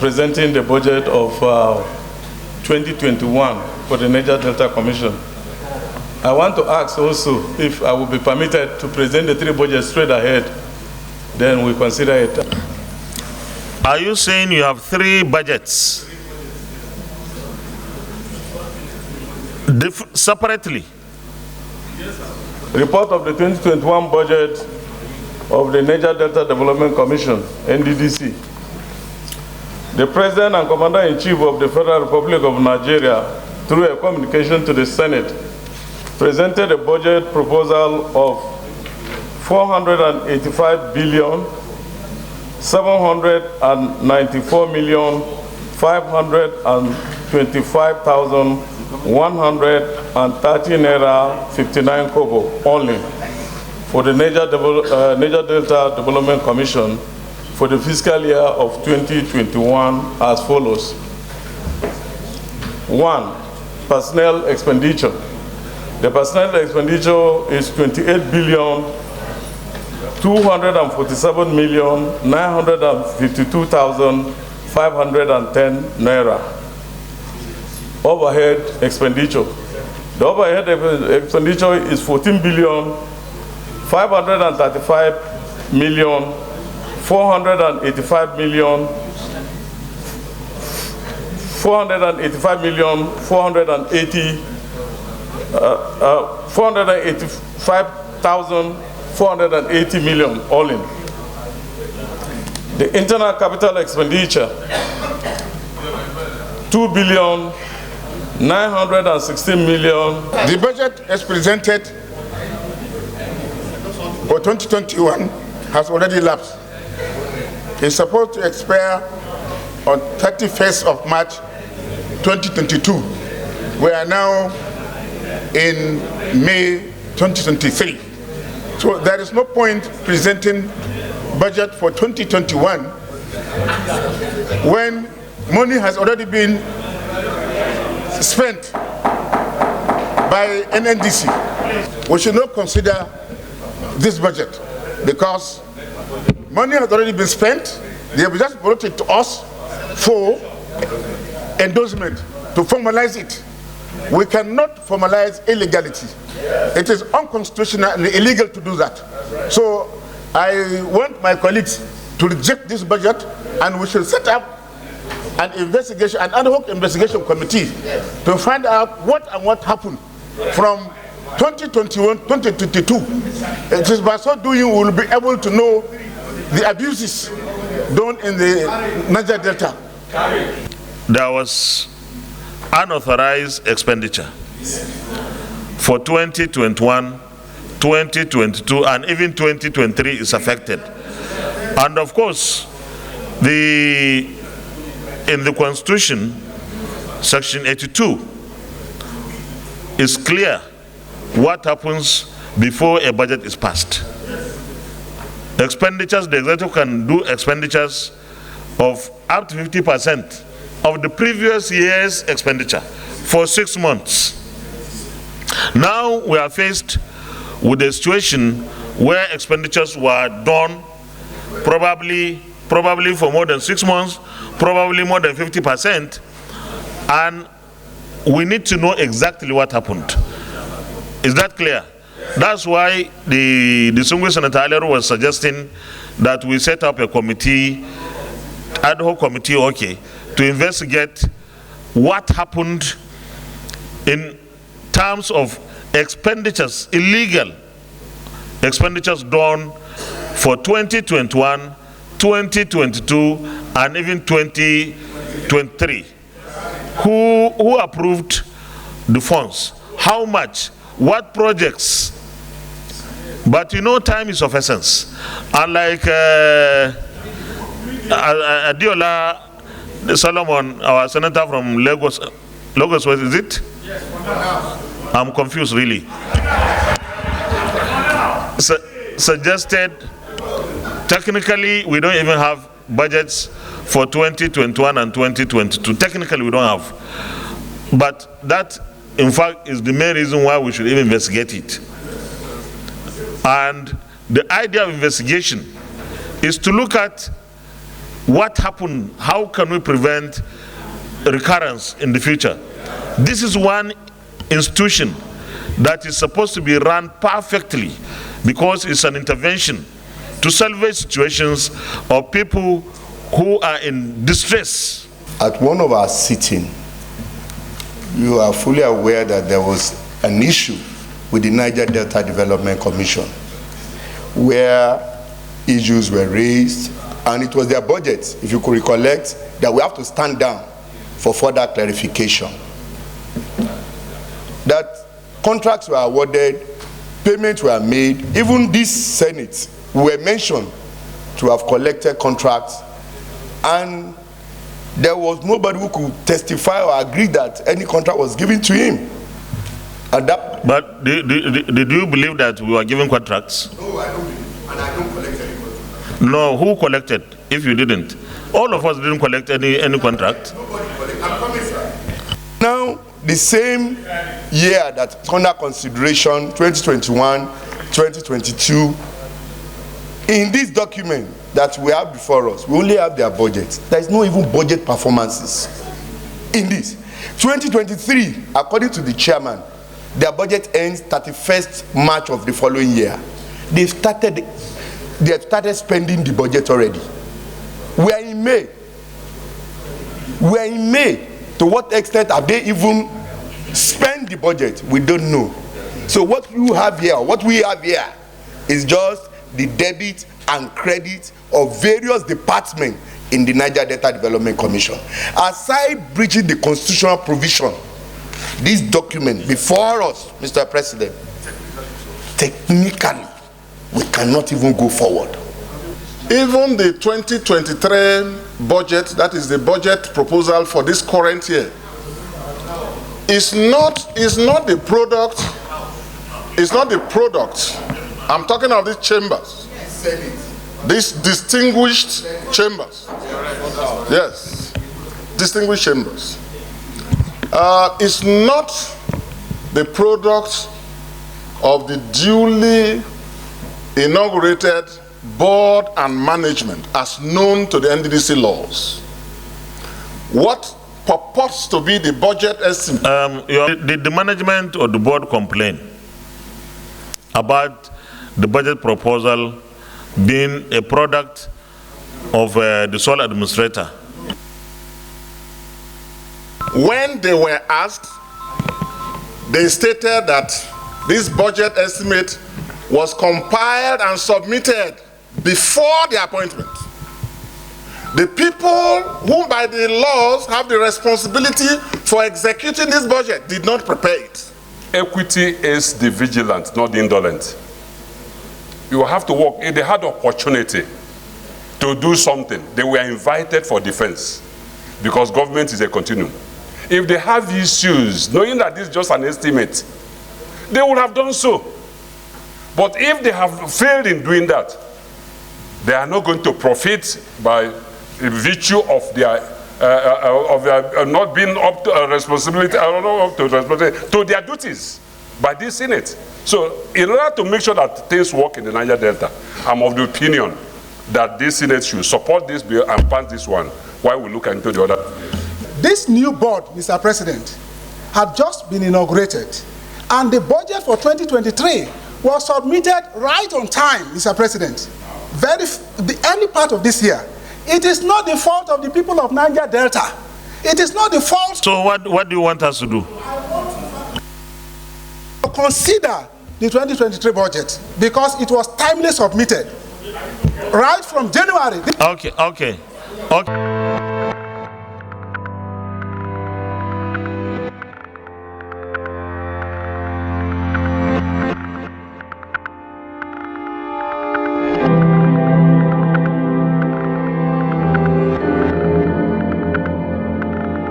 presenting the budget of 2021 for the Niger Delta Commission. I want to ask also if I will be permitted to present the 3 budgets straight ahead, then we consider it. Are you saying you have 3 budgets separately? Yes, sir. Report of the 2021 budget of the Niger Delta Development Commission, NDDC. The President and Commander-in-Chief of the Federal Republic of Nigeria, through a communication to the Senate, presented a budget proposal of 485 billion 794 million 525,130 naira 59 kobo only for the Niger Delta Development Commission for the fiscal year of 2021 as follows. 1. Personnel expenditure. The personnel expenditure is 28 billion 247 million 952,510 naira. Overhead expenditure. The overhead expenditure is 14 billion 535 million 485 million 485,480 million all in. The internal capital expenditure 2 billion 916 million. The budget as presented for 2021 has already lapsed. It's supposed to expire on 31st of March 2022. We are now in May 2023. So there is no point presenting budget for 2021 when money has already been spent by NDDC. We should not consider this budget because money has already been spent. They have just brought it to us for endorsement to formalize it. We cannot formalize illegality. It is unconstitutional and illegal to do that. So I want my colleagues to reject this budget, and we should set up an investigation, an ad hoc investigation committee to find out what happened from 2021, 2022. It is by so doing we will be able to know the abuses done in the Niger Delta. There was unauthorized expenditure for 2021, 2022, and even 2023 is affected. And of course, in the Constitution, Section 82 is clear what happens before a budget is passed. Expenditures, the executive can do expenditures of up to 50% of the previous year's expenditure for 6 months. Now we are faced with a situation where expenditures were done probably for more than 6 months, probably more than 50%, and we need to know exactly what happened. Is that clear? That's why the distinguished Senator Alero was suggesting that we set up a committee, ad hoc committee, to investigate what happened in terms of expenditures, illegal expenditures done for 2021, 2022, and even 2023. Who approved the funds? How much? What projects? But you know, time is of essence. Unlike Adiola Solomon, our senator from Lagos, what is it? Yes. I'm confused really. Suggested, technically we don't even have budgets for 2021 and 2022. Technically we don't have. But that, in fact, is the main reason why we should even investigate it. And the idea of investigation is to look at what happened, how can we prevent recurrence in the future? This is one institution that is supposed to be run perfectly because it's an intervention to salvage situations of people who are in distress. At one of our sittings, you are fully aware that there was an issue with the Niger Delta Development Commission where issues were raised, and it was their budget, if you could recollect, that we have to stand down for further clarification. That contracts were awarded, payments were made, even this Senate were mentioned to have collected contracts, and there was nobody who could testify or agree that any contract was given to him. But did you believe that we were giving contracts? No, I don't believe, and I don't collect any contract. No, who collected if you didn't? All of us didn't collect any contract. Nobody collected. I'm coming, sir. Now, the same year that's under consideration, 2021, 2022, in this document that we have before us, we only have their budget. There is no even budget performances in this. 2023, according to the chairman, their budget ends 31st March of the following year. They have started spending the budget already. We are in May. We are in May. To what extent have they even spent the budget? We don't know. So what you have here, what we have here, is just the debit and credit of various departments in the Niger Delta Development Commission. Aside breaching the constitutional provision, this document before us, Mr. President, technically, we cannot even go forward. Even the 2023 budget, that is the budget proposal for this current year, is not the product. I'm talking of these chambers. These distinguished chambers. Yes, distinguished chambers. It's not the product of the duly inaugurated board and management as known to the NDDC laws. What purports to be the budget estimate? Did the management or the board complain about the budget proposal being a product of the sole administrator? When they were asked, they stated that this budget estimate was compiled and submitted before the appointment. The people who by the laws have the responsibility for executing this budget did not prepare it. Equity is the vigilant, not the indolent. You have to work. If they had opportunity to do something, they were invited for defense because government is a continuum. If they have issues, knowing that this is just an estimate, they would have done so. But if they have failed in doing that, they are not going to profit by virtue of their not being up to responsibility, I don't know, up to responsibility, to their duties by this Senate. So in order to make sure that things work in the Niger Delta, I'm of the opinion that this Senate should support this bill and pass this one while we look into the other. This new board, Mr. President, had just been inaugurated, and the budget for 2023 was submitted right on time, Mr. President. The early part of this year. It is not the fault of the people of Niger Delta. It is not the fault. So what do you want us to do? Consider the 2023 budget because it was timely submitted right from January. Okay.